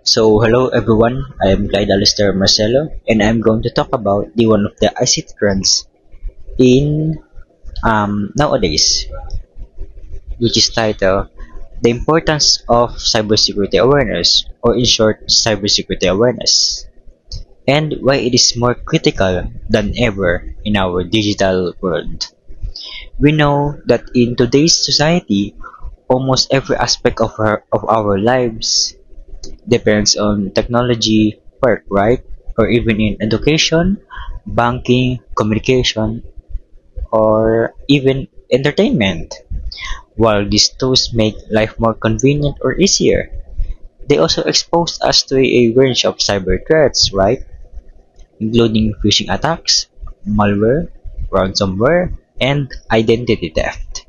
So, hello everyone. I am Clyde Alistair Marcelo, and I'm going to talk about the one of the ICT trends in nowadays, which is titled "The Importance of Cybersecurity Awareness," or in short, Cybersecurity Awareness, and why it is more critical than ever in our digital world. We know that in today's society, almost every aspect of our lives depends on technology work, right? Or even in education, banking, communication, or even entertainment. While these tools make life more convenient or easier, they also expose us to a range of cyber threats, right? Including phishing attacks, malware, ransomware, and identity theft.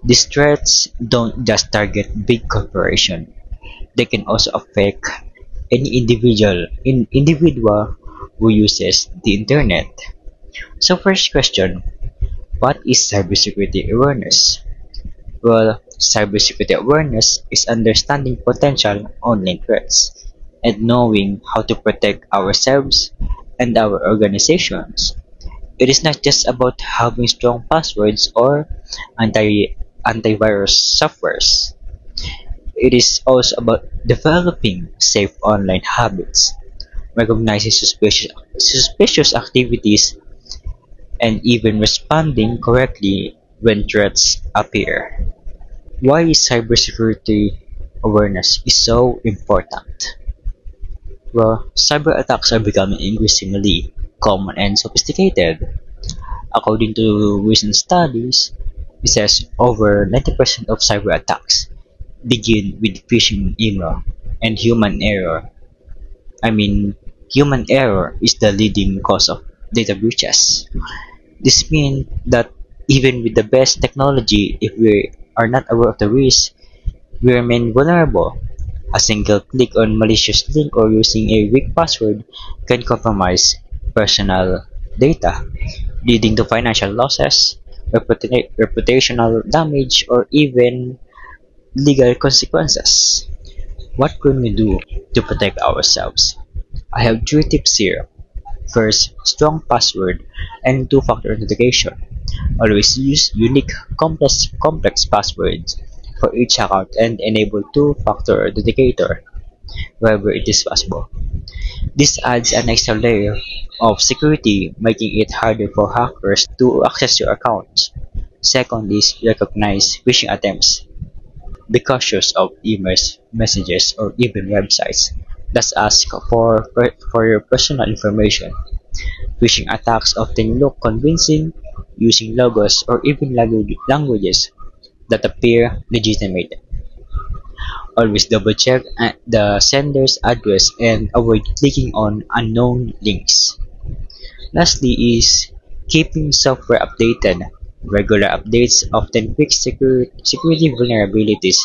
These threats don't just target big corporations. They can also affect any individual who uses the internet. So first question, what is cybersecurity awareness? Well, cybersecurity awareness is understanding potential online threats and knowing how to protect ourselves and our organizations. It is not just about having strong passwords or antivirus softwares. It is also about developing safe online habits, recognizing suspicious activities, and even responding correctly when threats appear. Why cybersecurity awareness is so important? Well, cyber attacks are becoming increasingly common and sophisticated. According to recent studies, it says over 90% of cyber attacks begin with phishing email and human error. I mean, human error is the leading cause of data breaches. This means that even with the best technology, if we are not aware of the risk, we remain vulnerable. A single click on malicious link or using a weak password can compromise personal data, leading to financial losses, reputational damage, or even legal consequences. What can we do to protect ourselves? I have three tips here. First, strong password and two-factor authentication. Always use unique complex passwords for each account and enable two-factor authenticator wherever it is possible. This adds an extra layer of security, making it harder for hackers to access your accounts. Second is recognize phishing attempts. Be cautious of emails, messages, or even websites that ask for your personal information. Phishing attacks often look convincing, using logos or even languages that appear legitimate. Always double check the sender's address and avoid clicking on unknown links. Lastly is keeping software updated. Regular updates often fix security vulnerabilities.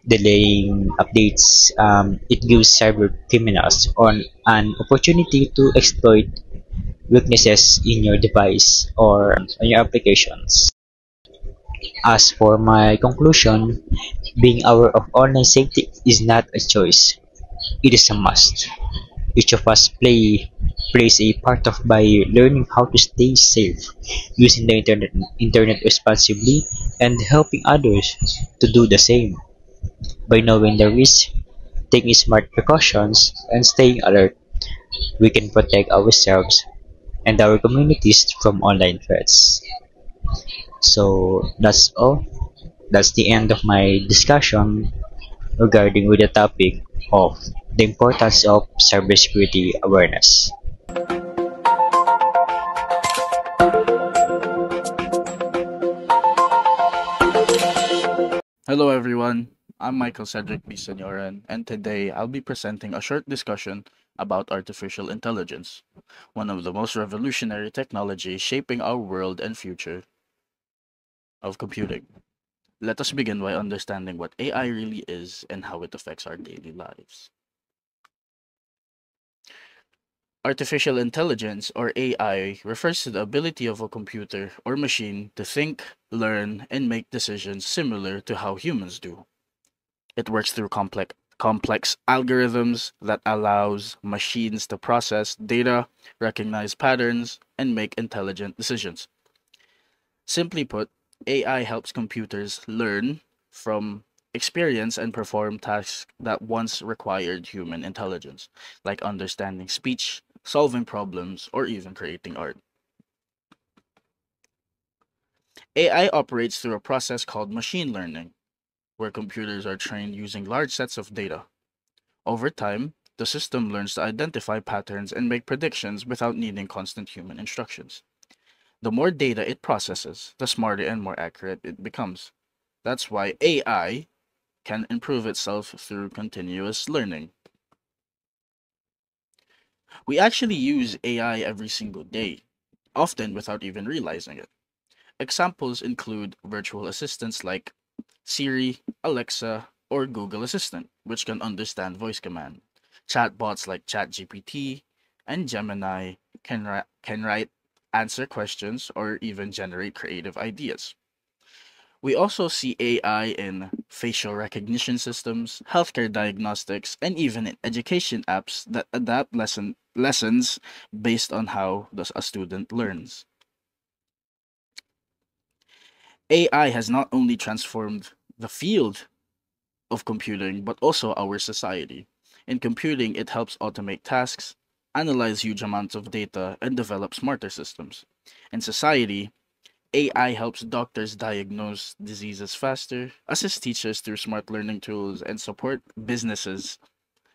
Delaying updates, it gives cyber criminals an opportunity to exploit weaknesses in your device or on your applications. As for my conclusion, being aware of online safety is not a choice, it is a must. Each of us plays a part of by learning how to stay safe, using the internet responsibly, and helping others to do the same. By knowing the risk, taking smart precautions, and staying alert, we can protect ourselves and our communities from online threats. So that's all. That's the end of my discussion regarding with the topic of the importance of cybersecurity awareness. Hello everyone, I'm Michael Cedric B. Senioran, and today I'll be presenting a short discussion about artificial intelligence, one of the most revolutionary technologies shaping our world and future of computing. Let us begin by understanding what AI really is and how it affects our daily lives. Artificial intelligence, or AI, refers to the ability of a computer or machine to think, learn, and make decisions similar to how humans do. It works through complex algorithms that allows machines to process data, recognize patterns, and make intelligent decisions. Simply put, AI helps computers learn from experience and perform tasks that once required human intelligence, like understanding speech, solving problems, or even creating art. AI operates through a process called machine learning, where computers are trained using large sets of data. Over time, the system learns to identify patterns and make predictions without needing constant human instructions. The more data it processes, the smarter and more accurate it becomes. That's why AI can improve itself through continuous learning. We actually use AI every single day, often without even realizing it. Examples include virtual assistants like Siri, Alexa, or Google Assistant, which can understand voice command. Chatbots like ChatGPT and Gemini can write, answer questions, or even generate creative ideas. We also see AI in facial recognition systems, healthcare diagnostics, and even in education apps that adapt lessons based on how a student learns. AI has not only transformed the field of computing, but also our society. In computing, it helps automate tasks, analyze huge amounts of data, and develop smarter systems. In society, AI helps doctors diagnose diseases faster, assist teachers through smart learning tools, and support businesses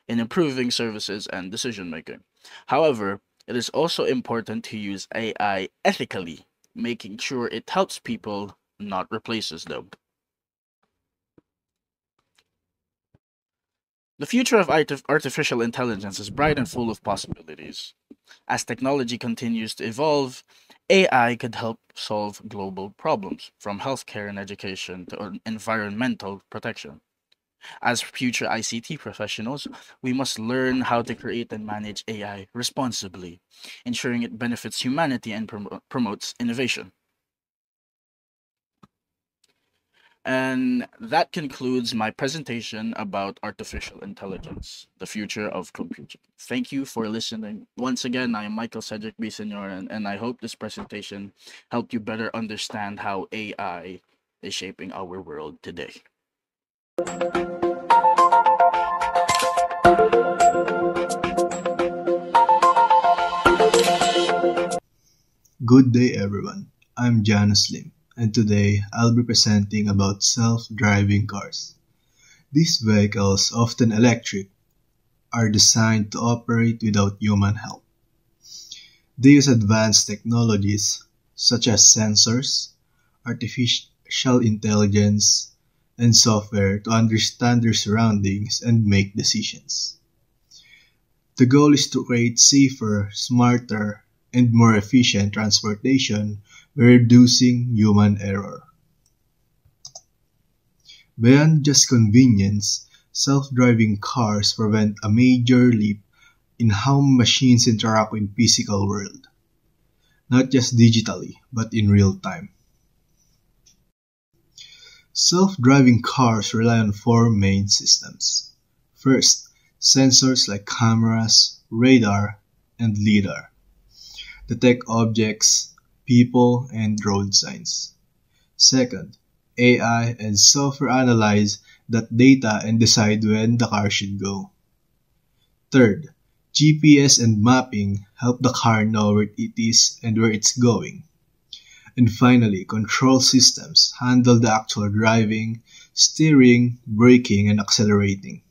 in improving services and decision making. However, it is also important to use AI ethically, making sure it helps people, not replaces them. The future of artificial intelligence is bright and full of possibilities. As technology continues to evolve, AI could help solve global problems, from healthcare and education to environmental protection. As future ICT professionals, we must learn how to create and manage AI responsibly, ensuring it benefits humanity and promotes innovation. And that concludes my presentation about artificial intelligence, the future of computing. Thank you for listening. Once again, I am Michael Cedric B. Senor, and I hope this presentation helped you better understand how AI is shaping our world today. Good day everyone, I'm Janus Lim, and today I'll be presenting about self-driving cars. These vehicles, often electric, are designed to operate without human help. They use advanced technologies such as sensors, artificial intelligence, and software to understand their surroundings and make decisions. The goal is to create safer, smarter, and more efficient transportation by reducing human error. Beyond just convenience, self-driving cars prevent a major leap in how machines interact with the physical world, not just digitally, but in real time. Self-driving cars rely on four main systems. First, sensors like cameras, radar, and LiDAR detect objects, people, and road signs. Second, AI and software analyze that data and decide when the car should go. Third, GPS and mapping help the car know where it is and where it's going. And finally, control systems handle the actual driving, steering, braking, and accelerating.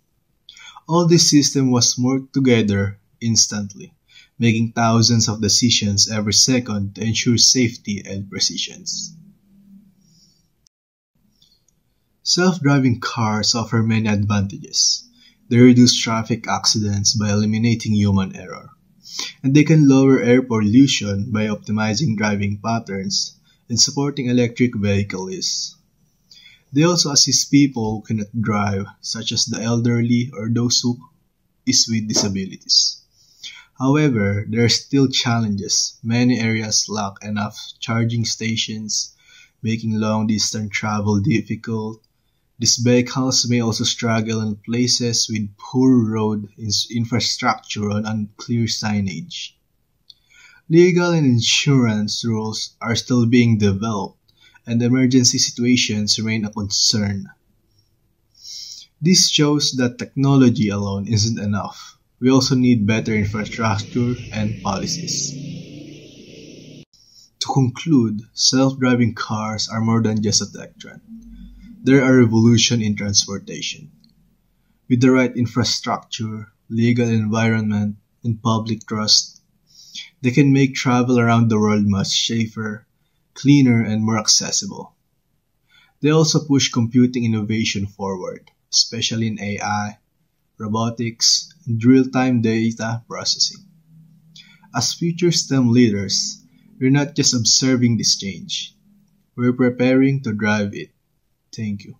All this system was worked together instantly, making thousands of decisions every second to ensure safety and precision. Self-driving cars offer many advantages. They reduce traffic accidents by eliminating human error, and they can lower air pollution by optimizing driving patterns and supporting electric vehicles. They also assist people who cannot drive, such as the elderly or those who is with disabilities. However, there are still challenges. Many areas lack enough charging stations, making long distance travel difficult. These vehicles may also struggle in places with poor road infrastructure and unclear signage. Legal and insurance rules are still being developed, and emergency situations remain a concern. This shows that technology alone isn't enough. We also need better infrastructure and policies. To conclude, self-driving cars are more than just a tech trend. They're a revolution in transportation. With the right infrastructure, legal environment, and public trust, they can make travel around the world much safer, cleaner, and more accessible. They also push computing innovation forward, especially in AI, robotics, and real-time data processing. As future STEM leaders, we're not just observing this change, we're preparing to drive it. Thank you.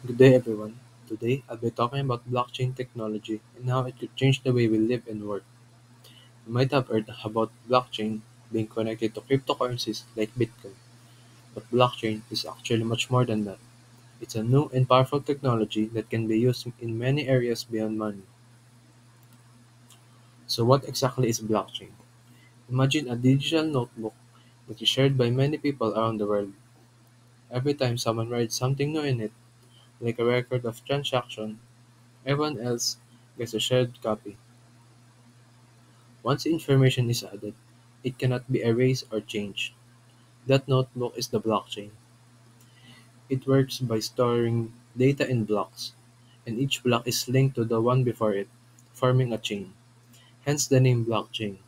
Good day, everyone. Today, I'll be talking about blockchain technology and how it could change the way we live and work. You might have heard about blockchain being connected to cryptocurrencies like Bitcoin, but blockchain is actually much more than that. It's a new and powerful technology that can be used in many areas beyond money. So, what exactly is blockchain? Imagine a digital notebook that is shared by many people around the world. Every time someone writes something new in it, like a record of transaction, everyone else gets a shared copy. Once information is added, it cannot be erased or changed. That notebook is the blockchain. It works by storing data in blocks, and each block is linked to the one before it, forming a chain. Hence the name blockchain.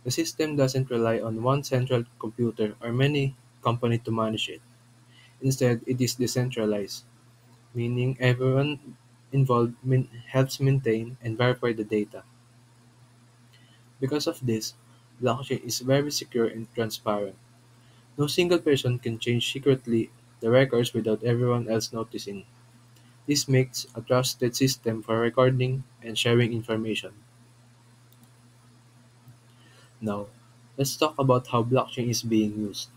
The system doesn't rely on one central computer or many companies to manage it. Instead, it is decentralized, meaning everyone involved helps maintain and verify the data. Because of this, blockchain is very secure and transparent. No single person can change secretly the records without everyone else noticing. This makes a trusted system for recording and sharing information. Now, let's talk about how blockchain is being used.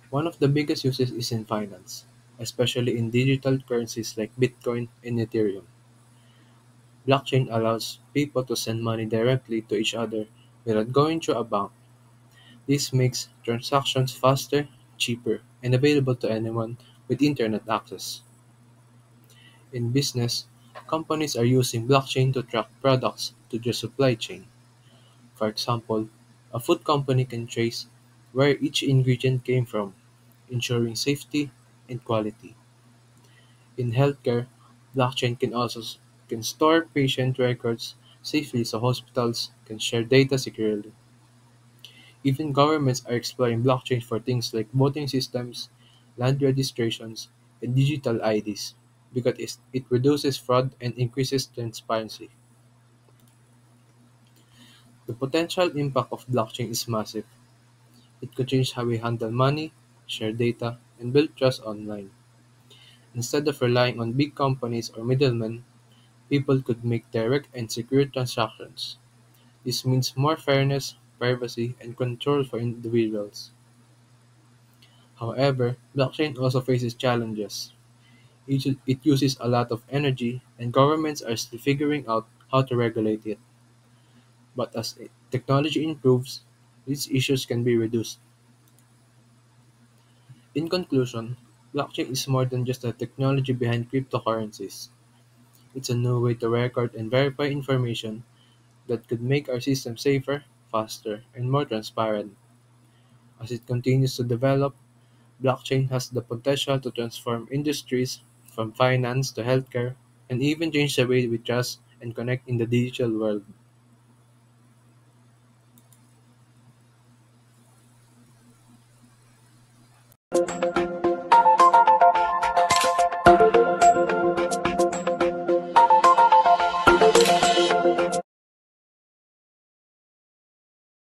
One of the biggest uses is in finance, especially in digital currencies like Bitcoin and Ethereum. Blockchain allows people to send money directly to each other without going through a bank. This makes transactions faster, cheaper, and available to anyone with internet access. In business, companies are using blockchain to track products to their supply chain. For example, a food company can trace where each ingredient came from, ensuring safety and quality. In healthcare, blockchain can store patient records safely so hospitals can share data securely. Even governments are exploring blockchain for things like voting systems, land registrations, and digital IDs because it reduces fraud and increases transparency. The potential impact of blockchain is massive. It could change how we handle money, share data, and build trust online. Instead of relying on big companies or middlemen, people could make direct and secure transactions. This means more fairness, privacy, and control for individuals. However, blockchain also faces challenges. It uses a lot of energy, and governments are still figuring out how to regulate it. But as technology improves, these issues can be reduced. In conclusion, blockchain is more than just the technology behind cryptocurrencies. It's a new way to record and verify information that could make our system safer, faster, and more transparent. As it continues to develop, blockchain has the potential to transform industries from finance to healthcare and even change the way we trust and connect in the digital world.